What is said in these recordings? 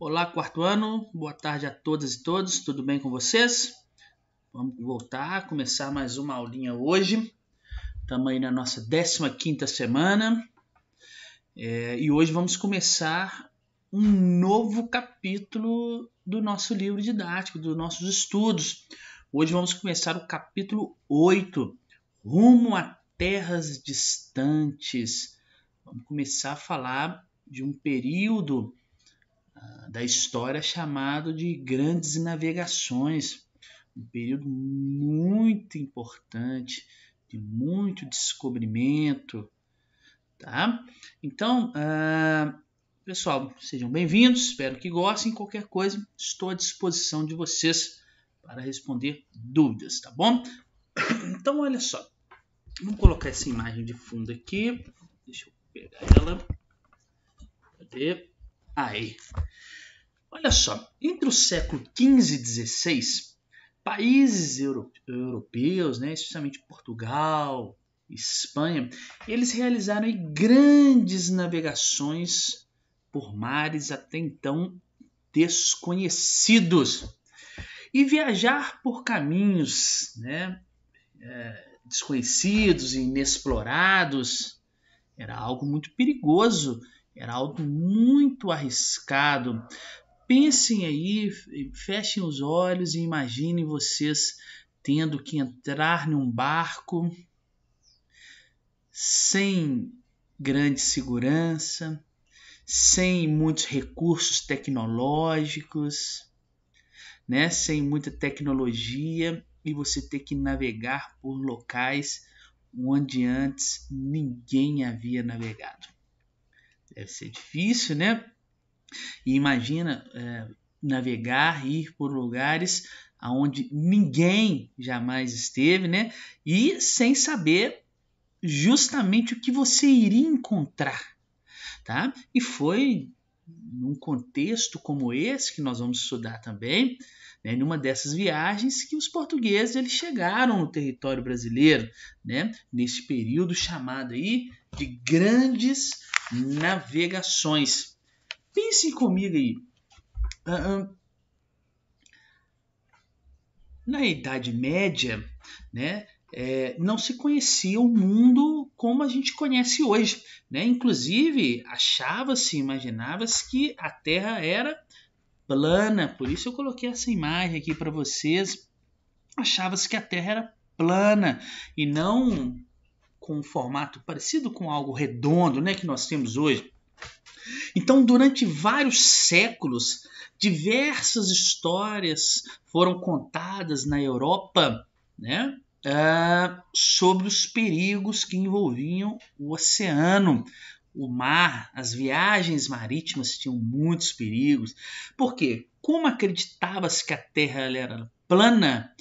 Olá, quarto ano, boa tarde a todas e todos, tudo bem com vocês? Vamos voltar, começar mais uma aulinha hoje. Estamos aí na nossa 15ª semana e hoje vamos começar um novo capítulo do nosso livro didático, dos nossos estudos. Hoje vamos começar o capítulo 8, Rumo a Terras Distantes. Vamos começar a falar de um período da história chamado de Grandes Navegações, um período muito importante, de muito descobrimento, tá? Então, pessoal, sejam bem-vindos, espero que gostem. Qualquer coisa, estou à disposição de vocês para responder dúvidas, tá bom? Então, olha só, vamos colocar essa imagem de fundo aqui, deixa eu pegar ela, cadê? Aí. Olha só, entre o século XV e XVI, países europeus, especialmente Portugal, Espanha, eles realizaram grandes navegações por mares até então desconhecidos. E viajar por caminhos desconhecidos e inexplorados era algo muito perigoso, era algo muito arriscado. Pensem aí, fechem os olhos e imaginem vocês tendo que entrar num barco sem grande segurança, sem muitos recursos tecnológicos, sem muita tecnologia, e você ter que navegar por locais onde antes ninguém havia navegado. Deve ser difícil, né? E imagina navegar, ir por lugares onde ninguém jamais esteve, E sem saber justamente o que você iria encontrar, tá? E foi num contexto como esse que nós vamos estudar também, numa dessas viagens que os portugueses eles chegaram no território brasileiro, nesse período chamado aí de Grandes Navegações. Pensem comigo aí. Na Idade Média, não se conhecia o mundo como a gente conhece hoje. Inclusive, imaginava-se que a Terra era plana. Por isso eu coloquei essa imagem aqui para vocês. Achava-se que a Terra era plana e não com um formato parecido com algo redondo, que nós temos hoje. Então, durante vários séculos, diversas histórias foram contadas na Europa, sobre os perigos que envolviam o oceano, o mar. As viagens marítimas tinham muitos perigos. Por quê? Como acreditava-se que a Terra era plana,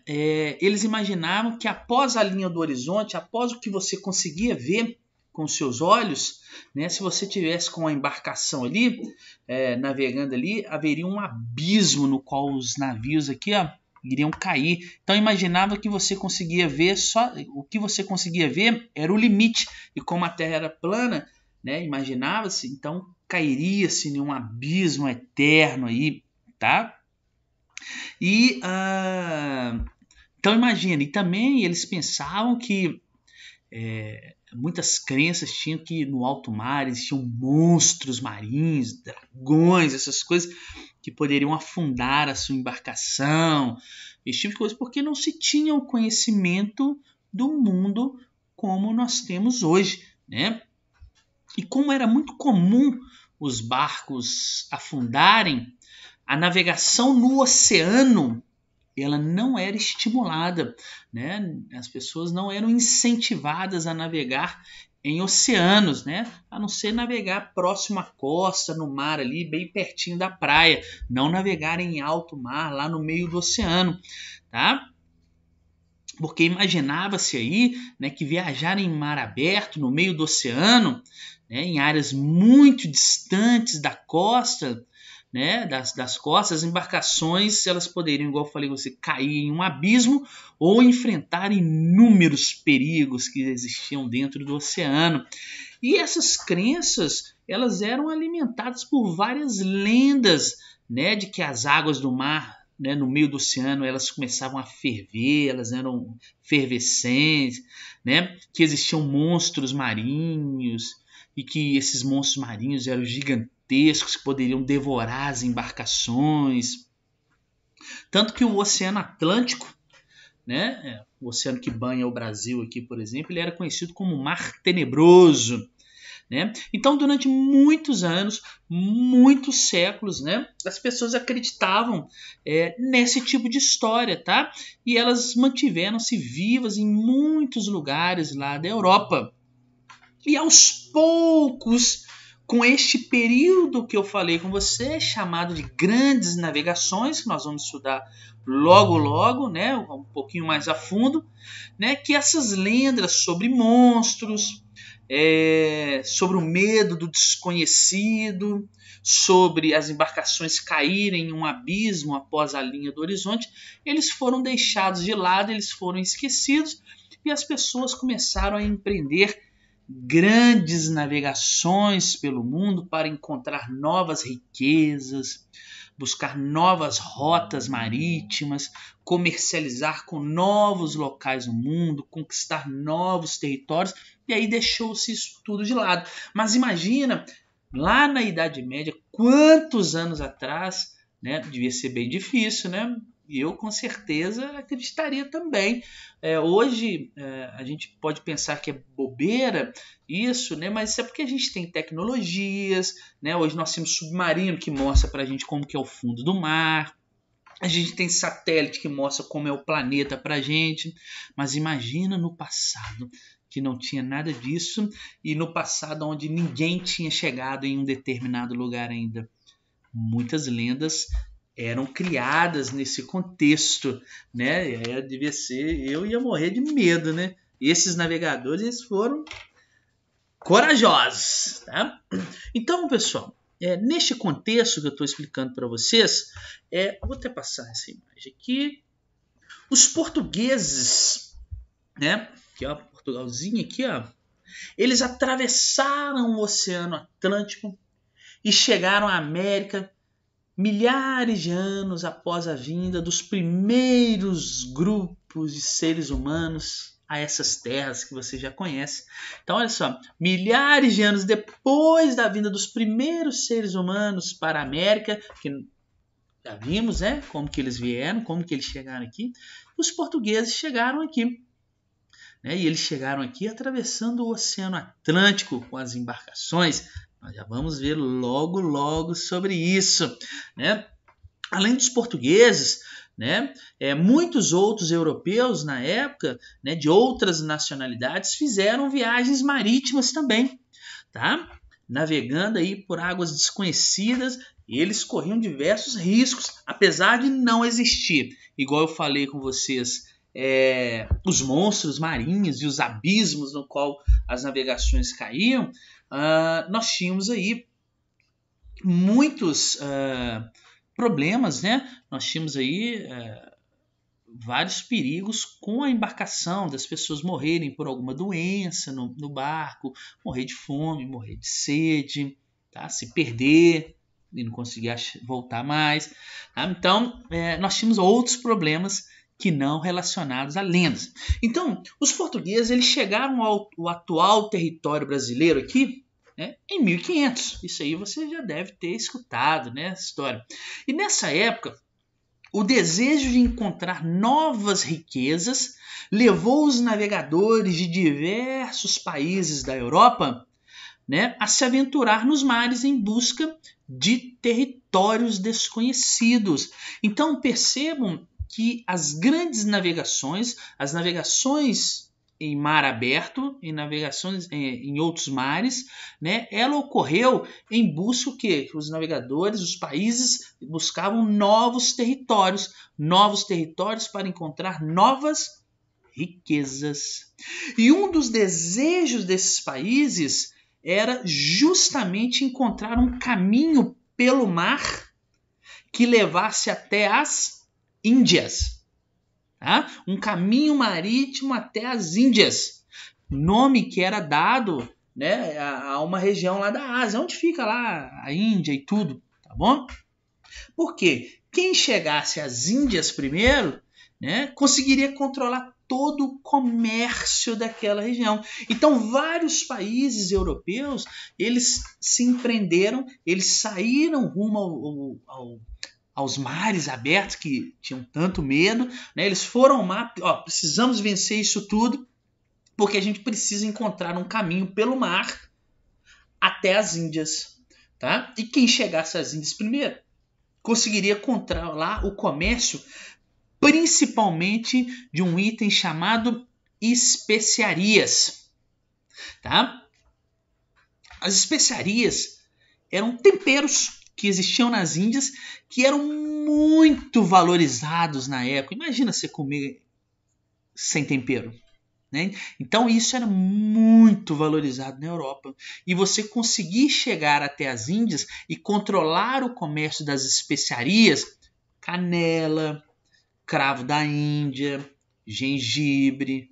eles imaginavam que após a linha do horizonte, após o que você conseguia ver com seus olhos, se você tivesse com a embarcação ali, navegando ali, haveria um abismo no qual os navios aqui iriam cair. Então imaginava que você conseguia ver, só o que você conseguia ver era o limite, e como a Terra era plana, imaginava-se, então cairia-se em um abismo eterno aí, tá? E então imagina, e também eles pensavam que muitas crenças tinham que no alto mar existiam monstros marinhos, dragões, essas coisas que poderiam afundar a sua embarcação, esse tipo de coisa, porque não se tinha o conhecimento do mundo como nós temos hoje, E como era muito comum os barcos afundarem, a navegação no oceano ela não era estimulada, As pessoas não eram incentivadas a navegar em oceanos, A não ser navegar próximo à costa, no mar ali, bem pertinho da praia, não navegar em alto mar, lá no meio do oceano, tá? Porque imaginava-se aí, que viajar em mar aberto, no meio do oceano, em áreas muito distantes da costa, das costas, as embarcações elas poderiam, igual eu falei, você cair em um abismo ou enfrentar inúmeros perigos que existiam dentro do oceano. E essas crenças elas eram alimentadas por várias lendas, né, de que as águas do mar, né, no meio do oceano, elas começavam a ferver, elas eram fervescentes, né, que existiam monstros marinhos e que esses monstros marinhos eram gigantescos, que poderiam devorar as embarcações. Tanto que o Oceano Atlântico, né, o oceano que banha o Brasil aqui, por exemplo, ele era conhecido como Mar Tenebroso. Né? Então, durante muitos anos, muitos séculos, né, as pessoas acreditavam nesse tipo de história, tá? E elas mantiveram-se vivas em muitos lugares lá da Europa. E aos poucos, com este período que eu falei com você, chamado de grandes navegações, que nós vamos estudar logo logo, né, um pouquinho mais a fundo, né, que essas lendas sobre monstros, sobre o medo do desconhecido, sobre as embarcações caírem em um abismo após a linha do horizonte, eles foram deixados de lado, eles foram esquecidos e as pessoas começaram a empreender grandes navegações pelo mundo para encontrar novas riquezas, buscar novas rotas marítimas, comercializar com novos locais no mundo, conquistar novos territórios, e aí deixou-se isso tudo de lado. Mas imagina, lá na Idade Média, quantos anos atrás, né, devia ser bem difícil, né? E eu com certeza acreditaria também. Hoje a gente pode pensar que é bobeira isso, né? Mas isso é porque a gente tem tecnologias, né? Hoje nós temos submarino que mostra para a gente como que é o fundo do mar. A gente tem satélite que mostra como é o planeta para a gente. Mas imagina no passado, que não tinha nada disso, e no passado onde ninguém tinha chegado em um determinado lugar ainda. Muitas lendas eram criadas nesse contexto, né? Devia ser, eu ia morrer de medo, né? Esses navegadores, eles foram corajosos, tá? Então, pessoal, neste contexto que eu estou explicando para vocês, vou até passar essa imagem aqui. Os portugueses, né? Aqui, ó, Portugalzinho aqui, ó. Eles atravessaram o Oceano Atlântico e chegaram à América milhares de anos após a vinda dos primeiros grupos de seres humanos a essas terras que você já conhece. Então, olha só, milhares de anos depois da vinda dos primeiros seres humanos para a América, que já vimos, né, como que eles vieram, como que eles chegaram aqui, os portugueses chegaram aqui. Né, e eles chegaram aqui atravessando o Oceano Atlântico com as embarcações. Nós já vamos ver logo, logo sobre isso. Né? Além dos portugueses, né, muitos outros europeus na época, né, de outras nacionalidades, fizeram viagens marítimas também. Tá? Navegando aí por águas desconhecidas, eles corriam diversos riscos, apesar de não existir, igual eu falei com vocês, os monstros marinhos e os abismos no qual as navegações caíam. Nós tínhamos aí muitos problemas, né? Nós tínhamos aí vários perigos com a embarcação, das pessoas morrerem por alguma doença no barco, morrer de fome, morrer de sede, tá? Se perder e não conseguir voltar mais. Tá? Então, nós tínhamos outros problemas que não relacionados a lendas. Então, os portugueses eles chegaram ao atual território brasileiro aqui, né, em 1500. Isso aí você já deve ter escutado, né, essa história. E nessa época, o desejo de encontrar novas riquezas levou os navegadores de diversos países da Europa, né, a se aventurar nos mares em busca de territórios desconhecidos. Então percebam que as grandes navegações, as navegações em mar aberto, em navegações em outros mares, né, ela ocorreu em busca o quê? Os navegadores, os países buscavam novos territórios para encontrar novas riquezas. E um dos desejos desses países era justamente encontrar um caminho pelo mar que levasse até as Índias, tá? Um caminho marítimo até as Índias, nome que era dado né, a uma região lá da Ásia, onde fica lá a Índia e tudo, tá bom? Porque quem chegasse às Índias primeiro, né, conseguiria controlar todo o comércio daquela região. Então, vários países europeus, eles se empreenderam, eles saíram rumo aos mares abertos, que tinham tanto medo, né? Eles foram lá, ó, precisamos vencer isso tudo, porque a gente precisa encontrar um caminho pelo mar até as Índias. Tá? E quem chegasse às Índias primeiro conseguiria controlar o comércio, principalmente de um item chamado especiarias. Tá? As especiarias eram temperos que existiam nas Índias que eram muito valorizados na época. Imagina você comer sem tempero. Né? Então isso era muito valorizado na Europa. E você conseguir chegar até as Índias e controlar o comércio das especiarias, canela, cravo da Índia, gengibre,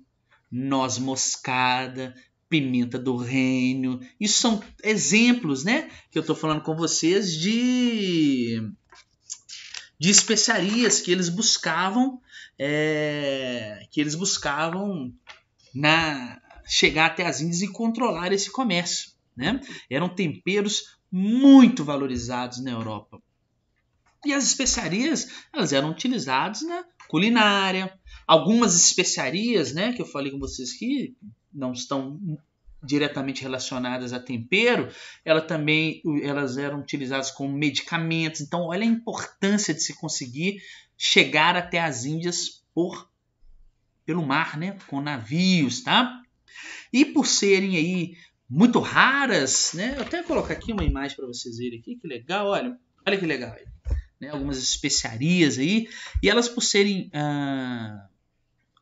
noz moscada, pimenta do reino. Isso são exemplos, né, que eu estou falando com vocês de especiarias que eles buscavam, chegar até as Índias e controlar esse comércio. Né? Eram temperos muito valorizados na Europa. E as especiarias, elas eram utilizadas na culinária. Algumas especiarias, né, que eu falei com vocês que não estão diretamente relacionadas a tempero, elas eram utilizadas como medicamentos. Então, olha a importância de se conseguir chegar até as Índias pelo mar, né, com navios, tá? E por serem aí muito raras, né? Eu até vou colocar aqui uma imagem para vocês verem aqui, que legal, olha que legal, né? Algumas especiarias aí, e elas por serem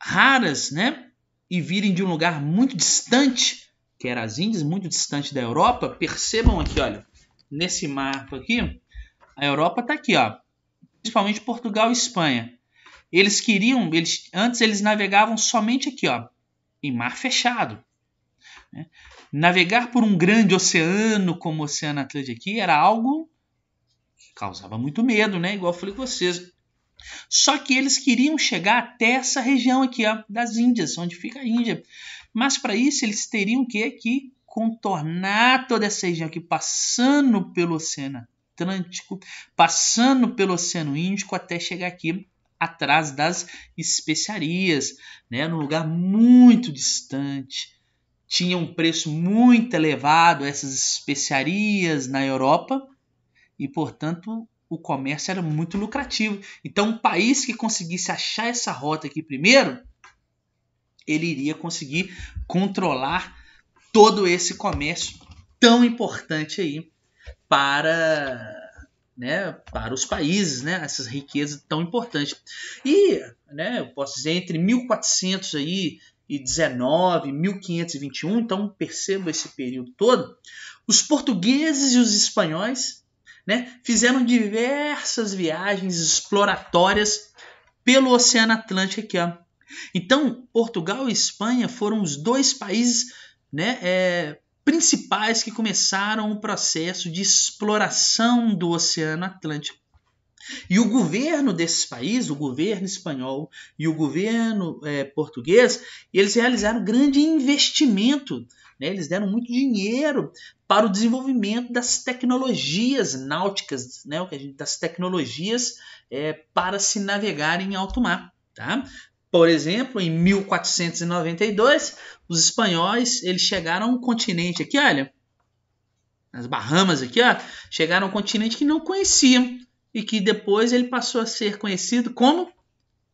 raras, né? E virem de um lugar muito distante, que era as Índias, muito distante da Europa. Percebam aqui, olha, nesse mapa aqui, a Europa está aqui, ó, principalmente Portugal e Espanha. Antes eles navegavam somente aqui, ó, em mar fechado. Né? Navegar por um grande oceano como o Oceano Atlântico aqui era algo que causava muito medo, né? Igual eu falei com vocês. Só que eles queriam chegar até essa região aqui, ó, das Índias, onde fica a Índia. Mas para isso eles teriam que contornar toda essa região aqui, passando pelo Oceano Atlântico, passando pelo Oceano Índico, até chegar aqui atrás das especiarias, né, num lugar muito distante. Tinha um preço muito elevado essas especiarias na Europa e, portanto, o comércio era muito lucrativo. Então, um país que conseguisse achar essa rota aqui primeiro, ele iria conseguir controlar todo esse comércio tão importante aí para os países, né, essas riquezas tão importantes. E, né, eu posso dizer, entre 1419 e 1521, então perceba esse período todo, os portugueses e os espanhóis, né, fizeram diversas viagens exploratórias pelo Oceano Atlântico aqui, ó. Então, Portugal e Espanha foram os dois países, né, principais que começaram o processo de exploração do Oceano Atlântico. E o governo desses países, o governo espanhol e o governo português, eles realizaram grande investimento, né? Eles deram muito dinheiro para o desenvolvimento das tecnologias náuticas, né? Das tecnologias para se navegar em alto mar. Tá? Por exemplo, em 1492, os espanhóis eles chegaram a um continente aqui, olha, nas Bahamas aqui, ó, chegaram a um continente que não conheciam e que depois ele passou a ser conhecido como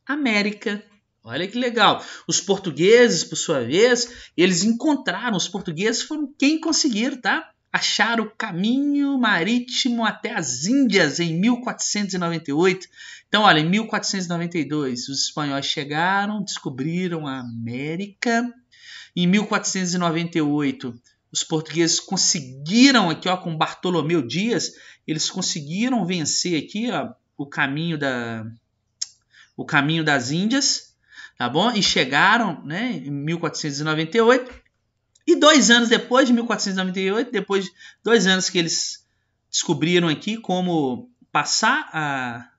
América. Olha que legal. Os portugueses, por sua vez, os portugueses foram quem conseguiram, tá? Achar o caminho marítimo até as Índias em 1498. Então, olha, em 1492, os espanhóis chegaram, descobriram a América. Em 1498, os portugueses conseguiram aqui, ó, com Bartolomeu Dias, eles conseguiram vencer aqui, ó, o caminho das Índias, tá bom? E chegaram, né, em 1498. E 2 anos depois, de 1498, depois de 2 anos que eles descobriram aqui como passar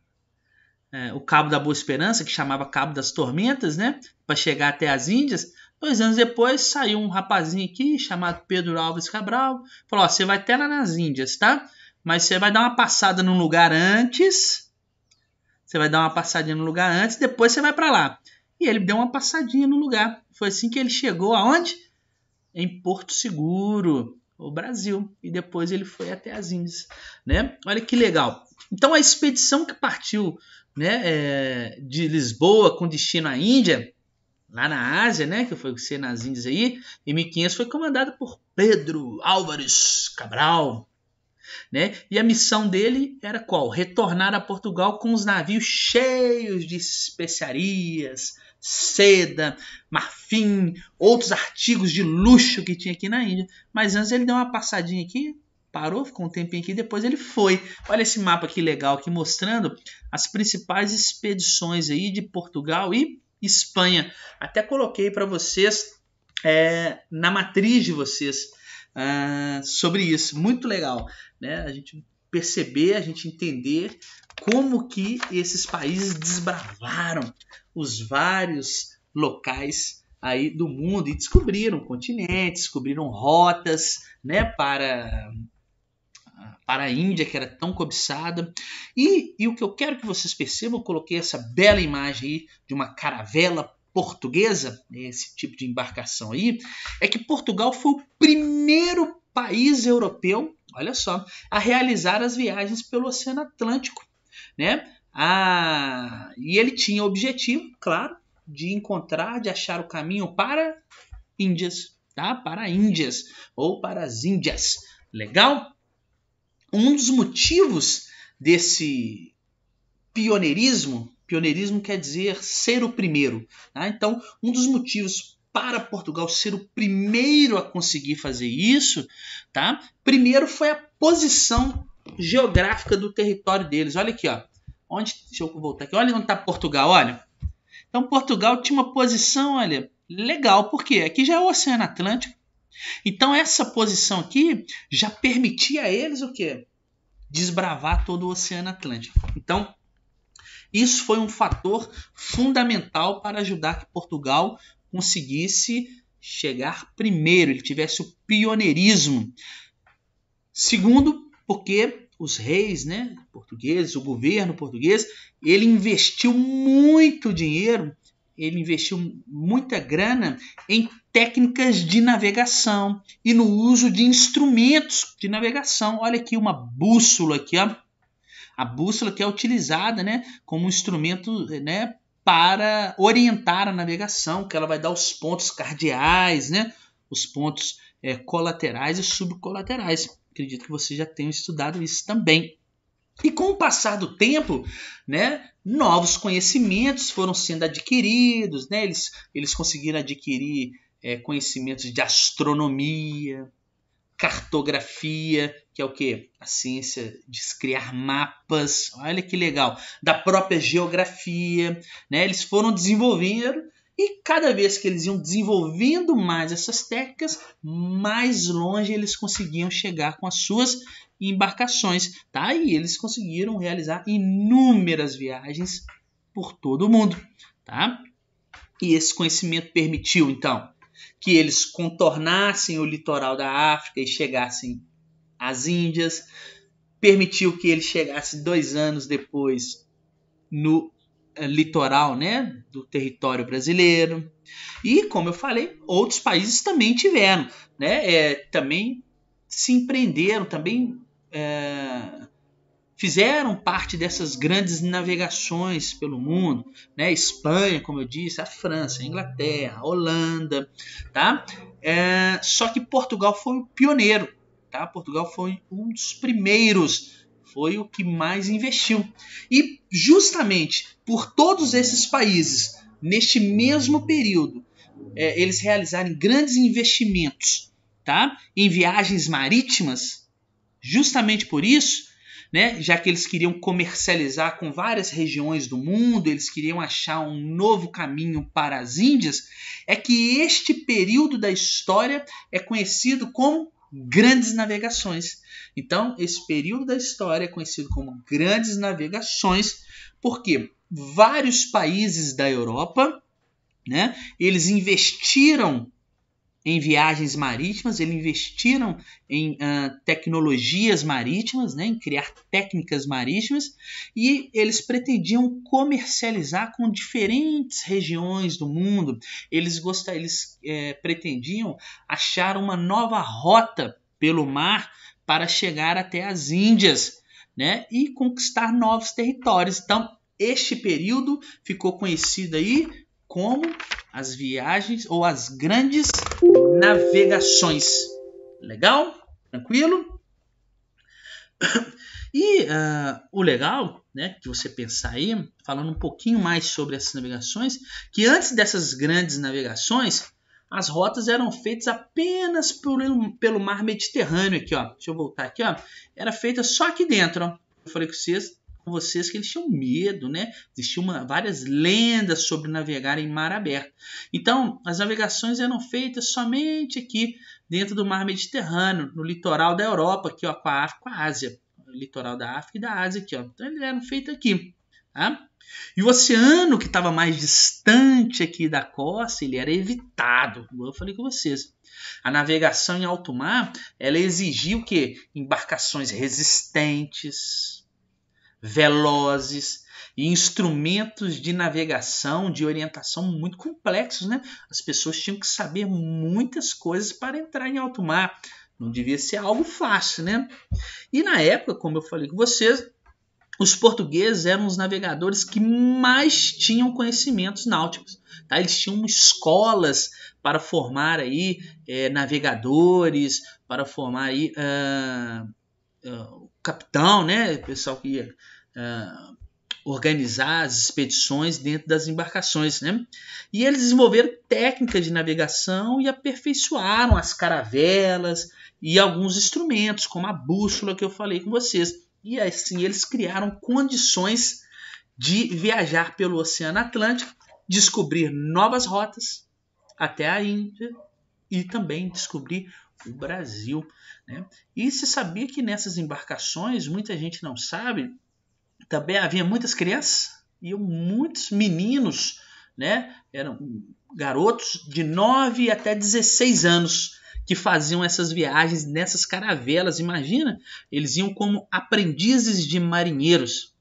o Cabo da Boa Esperança, que chamava Cabo das Tormentas, né, para chegar até as Índias. 2 anos depois saiu um rapazinho aqui chamado Pedro Álvares Cabral, falou: ó, você vai até lá nas Índias, tá? Mas você vai dar uma passada num lugar antes. Você vai dar uma passadinha no lugar antes, depois você vai para lá. E ele deu uma passadinha no lugar. Foi assim que ele chegou aonde? Em Porto Seguro, o Brasil. E depois ele foi até as Índias, né? Olha que legal. Então a expedição que partiu, né, de Lisboa com destino à Índia, lá na Ásia, né, que foi ser nas Índias aí, em 1500, foi comandada por Pedro Álvares Cabral, né? E a missão dele era qual? Retornar a Portugal com os navios cheios de especiarias, seda, marfim, outros artigos de luxo que tinha aqui na Índia. Mas antes ele deu uma passadinha aqui, parou, ficou um tempinho aqui, depois ele foi. Olha esse mapa que legal aqui mostrando as principais expedições aí de Portugal e Espanha. Até coloquei para vocês na matriz de vocês sobre isso. Muito legal, né? A gente perceber, a gente entender como que esses países desbravaram os vários locais aí do mundo e descobriram continentes, descobriram rotas, né, para a Índia, que era tão cobiçada. E o que eu quero que vocês percebam, eu coloquei essa bela imagem aí de uma caravela portuguesa, esse tipo de embarcação aí, é que Portugal foi o primeiro país europeu, olha só, a realizar as viagens pelo Oceano Atlântico, né? E ele tinha o objetivo, claro, de encontrar, de achar o caminho para Índias, tá? Para Índias ou para as Índias. Legal? Um dos motivos desse pioneirismo quer dizer ser o primeiro, tá? Então, um dos motivos para Portugal ser o primeiro a conseguir fazer isso, tá? Primeiro foi a posição geográfica do território deles. Olha aqui, ó. Deixa eu voltar aqui. Olha onde está Portugal, olha. Então, Portugal tinha uma posição, olha, legal. Por quê? Aqui já é o Oceano Atlântico. Então, essa posição aqui já permitia a eles o quê? Desbravar todo o Oceano Atlântico. Então, isso foi um fator fundamental para ajudar que Portugal conseguisse chegar primeiro, ele tivesse o pioneirismo. Segundo, porque os reis, né, portugueses, o governo português, ele investiu muito dinheiro, ele investiu muita grana em técnicas de navegação e no uso de instrumentos de navegação. Olha aqui uma bússola aqui, ó. A bússola que é utilizada, né, como um instrumento, né, para orientar a navegação, que ela vai dar os pontos cardeais, né, os pontos colaterais e subcolaterais. Acredito que vocês já tenham estudado isso também. E com o passar do tempo, né, novos conhecimentos foram sendo adquiridos, né, eles conseguiram adquirir conhecimentos de astronomia, cartografia, que é o quê? A ciência de criar mapas, olha que legal, da própria geografia, né? Eles foram desenvolvendo e cada vez que eles iam desenvolvendo mais essas técnicas, mais longe eles conseguiam chegar com as suas embarcações, tá? E eles conseguiram realizar inúmeras viagens por todo o mundo, tá? E esse conhecimento permitiu, então, que eles contornassem o litoral da África e chegassem às Índias, permitiu que eles chegassem 2 anos depois no litoral, né, do território brasileiro. E, como eu falei, outros países também tiveram, né, também se empreenderam, também fizeram parte dessas grandes navegações pelo mundo, né? Espanha, como eu disse, a França, a Inglaterra, a Holanda, tá? Só que Portugal foi o pioneiro, tá? Portugal foi um dos primeiros, foi o que mais investiu. E justamente por todos esses países, neste mesmo período, eles realizarem grandes investimentos, tá? Em viagens marítimas, justamente por isso, né? Já que eles queriam comercializar com várias regiões do mundo, eles queriam achar um novo caminho para as Índias, é que este período da história é conhecido como Grandes Navegações. Então, esse período da história é conhecido como Grandes Navegações, porque vários países da Europa, né, eles investiram em viagens marítimas, eles investiram em tecnologias marítimas, né, em criar técnicas marítimas, e eles pretendiam comercializar com diferentes regiões do mundo. Eles pretendiam achar uma nova rota pelo mar para chegar até as Índias, né, e conquistar novos territórios. Então, este período ficou conhecido aí como as viagens ou as grandes navegações. Legal? Tranquilo? E o legal, né, que você pensar aí, falando um pouquinho mais sobre essas navegações, que antes dessas grandes navegações, as rotas eram feitas apenas pelo mar Mediterrâneo. Aqui, ó. Deixa eu voltar aqui. Ó. Era feita só aqui dentro. Ó. Eu falei com vocês que eles tinham medo, né? Existiam várias lendas sobre navegar em mar aberto. Então, as navegações eram feitas somente aqui dentro do mar Mediterrâneo, no litoral da Europa, aqui, ó, com a África, com a Ásia. O litoral da África e da Ásia aqui, ó. Então, eles eram feitos aqui, tá? E o oceano que estava mais distante aqui da costa, ele era evitado, como eu falei com vocês. A navegação em alto mar, ela exigia o quê? Embarcações resistentes, velozes e instrumentos de navegação, de orientação muito complexos, né? As pessoas tinham que saber muitas coisas para entrar em alto mar. Não devia ser algo fácil, né? E na época, como eu falei com vocês, os portugueses eram os navegadores que mais tinham conhecimentos náuticos. Tá? Eles tinham escolas para formar aí navegadores, para formar aí o capitão, né? O pessoal que ia organizar as expedições dentro das embarcações, né? E eles desenvolveram técnicas de navegação e aperfeiçoaram as caravelas e alguns instrumentos, como a bússola que eu falei com vocês. E assim eles criaram condições de viajar pelo Oceano Atlântico, descobrir novas rotas até a Índia e também descobrir o Brasil, né? E se sabia que nessas embarcações, muita gente não sabe, também havia muitas crianças e muitos meninos, né? Eram garotos de 9 até 16 anos que faziam essas viagens nessas caravelas. Imagina, eles iam como aprendizes de marinheiros,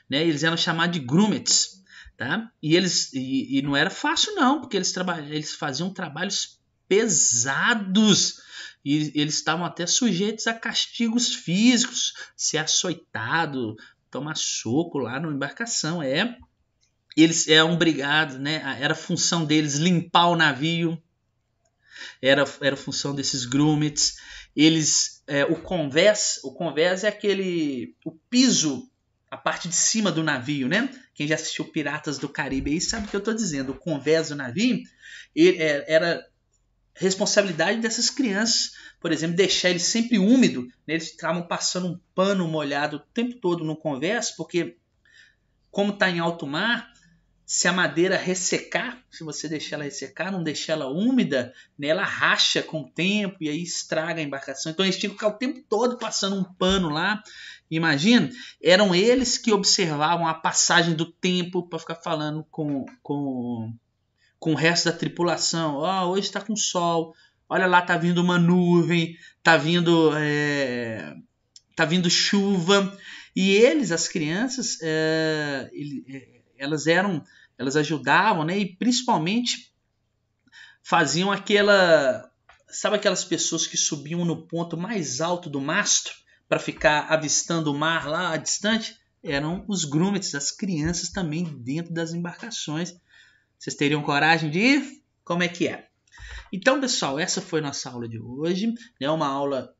né? Eles eram chamados de grumets, tá? E não era fácil não, porque eles faziam trabalhos pesados e eles estavam até sujeitos a castigos físicos, ser açoitado, tomar soco lá na embarcação. Eles eram obrigados, né? Era função deles limpar o navio. Era função desses grumets. O convés é o piso, a parte de cima do navio, né? Quem já assistiu Piratas do Caribe aí sabe o que eu estou dizendo. O convés do navio era responsabilidade dessas crianças, por exemplo, deixar ele sempre úmido, né? Eles estavam passando um pano molhado o tempo todo no convés, porque como está em alto mar, se a madeira ressecar, se você deixar ela ressecar, não deixar ela úmida, né, ela racha com o tempo e aí estraga a embarcação. Então eles tinham que ficar o tempo todo passando um pano lá. Imagina, eram eles que observavam a passagem do tempo para ficar falando com o resto da tripulação. Hoje está com sol, olha lá, tá vindo uma nuvem, tá vindo chuva. E eles, as crianças, elas ajudavam, né? E principalmente faziam sabe aquelas pessoas que subiam no ponto mais alto do mastro para ficar avistando o mar lá distante? Eram os grumets, as crianças também dentro das embarcações. Vocês teriam coragem de ir? Como é que é? Então, pessoal, essa foi nossa aula de hoje. É uma aula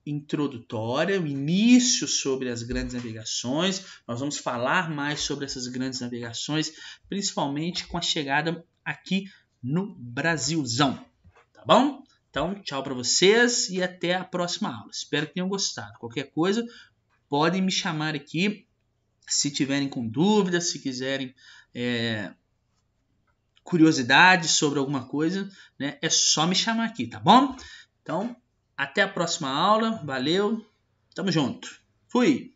introdutória, o início sobre as grandes navegações. Nós vamos falar mais sobre essas grandes navegações, principalmente com a chegada aqui no Brasilzão. Tá bom? Então, tchau para vocês e até a próxima aula. Espero que tenham gostado. Qualquer coisa, podem me chamar aqui se tiverem com dúvidas, se quiserem curiosidades sobre alguma coisa, né? É só me chamar aqui, tá bom? Então, até a próxima aula. Valeu, tamo junto. Fui!